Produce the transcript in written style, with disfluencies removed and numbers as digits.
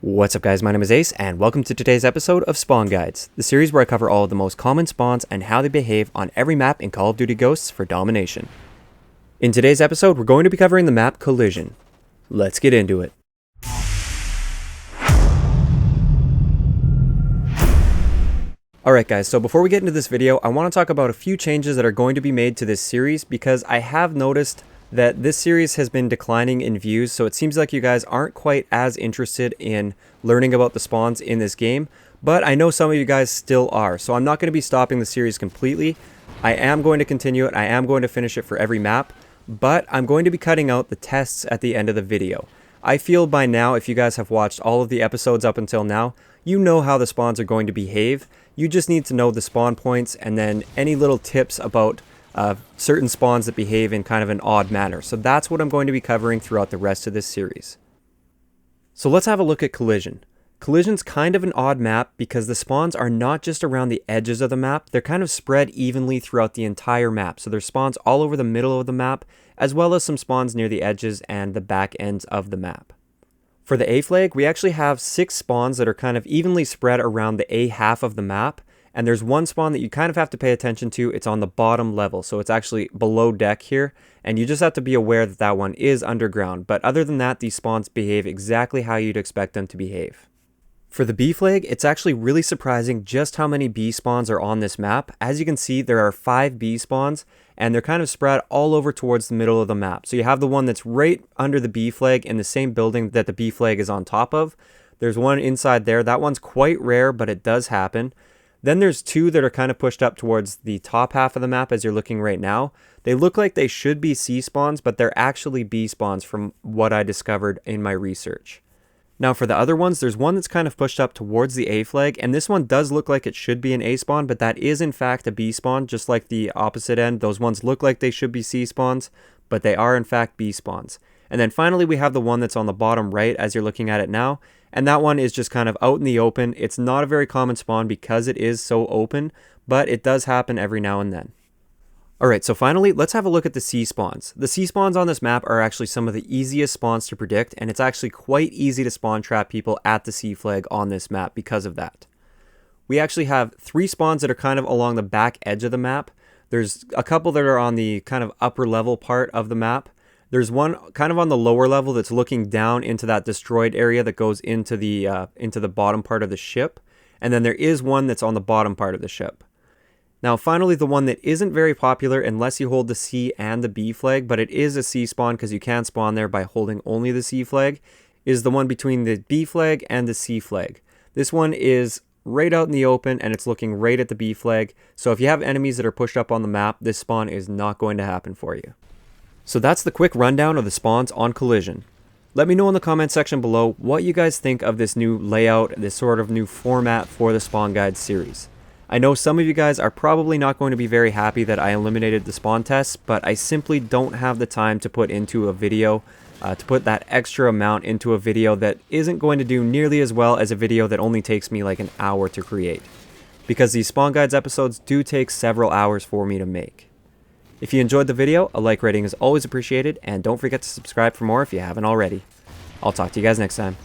What's up guys, my name is Ace, and welcome to today's episode of Spawn Guides, the series where I cover all of the most common spawns and how they behave on every map in Call of Duty Ghosts for Domination. In today's episode, we're going to be covering the map Collision. Let's get into it. Alright guys, so before we get into this video, I want to talk about a few changes that are going to be made to this series because I have noticed that this series has been declining in views, so it seems like you guys aren't quite as interested in learning about the spawns in this game, but I know some of you guys still are, so I'm not going to be stopping the series completely. I am going to continue it, I am going to finish it for every map, but I'm going to be cutting out the tests at the end of the video. I feel by now, if you guys have watched all of the episodes up until now, you know how the spawns are going to behave. You just need to know the spawn points and then any little tips about certain spawns that behave in kind of an odd manner. So that's what I'm going to be covering throughout the rest of this series. So let's have a look at Collision. Collision's kind of an odd map because the spawns are not just around the edges of the map, they're kind of spread evenly throughout the entire map. So there's spawns all over the middle of the map, as well as some spawns near the edges and the back ends of the map. For the A flag, we actually have 6 spawns that are kind of evenly spread around the A half of the map. And there's one spawn that you kind of have to pay attention to. It's on the bottom level, so it's actually below deck here, and you just have to be aware that that one is underground. But other than that, these spawns behave exactly how you'd expect them to behave. For the B flag, it's actually really surprising just how many B spawns are on this map. As you can see, there are 5 B spawns, and they're kind of spread all over towards the middle of the map. So you have the one that's right under the B flag in the same building that the B flag is on top of. There's one inside there. That one's quite rare, but it does happen. Then there's 2 that are kind of pushed up towards the top half of the map as you're looking right now. They look like they should be C spawns, but they're actually B spawns from what I discovered in my research. Now for the other ones, there's one that's kind of pushed up towards the A flag, and this one does look like it should be an A spawn, but that is in fact a B spawn, just like the opposite end. Those ones look like they should be C spawns, but they are in fact B spawns. And then finally we have the one that's on the bottom right as you're looking at it now. And that one is just kind of out in the open. It's not a very common spawn because it is so open, but it does happen every now and then. Alright, so finally, let's have a look at the C spawns. The C spawns on this map are actually some of the easiest spawns to predict, and it's actually quite easy to spawn trap people at the C flag on this map because of that. We actually have 3 spawns that are kind of along the back edge of the map. There's a couple that are on the kind of upper level part of the map. There's one kind of on the lower level that's looking down into that destroyed area that goes into the bottom part of the ship. And then there is one that's on the bottom part of the ship. Now finally, the one that isn't very popular unless you hold the C and the B flag, but it is a C spawn because you can spawn there by holding only the C flag, is the one between the B flag and the C flag. This one is right out in the open and it's looking right at the B flag. So if you have enemies that are pushed up on the map, this spawn is not going to happen for you. So that's the quick rundown of the spawns on Collision. Let me know in the comment section below what you guys think of this new layout, this sort of new format for the Spawn Guide series. I know some of you guys are probably not going to be very happy that I eliminated the spawn tests, but I simply don't have the time to put into a video, to put that extra amount into a video that isn't going to do nearly as well as a video that only takes me like an hour to create. Because these Spawn Guides episodes do take several hours for me to make. If you enjoyed the video, a like rating is always appreciated, and don't forget to subscribe for more if you haven't already. I'll talk to you guys next time.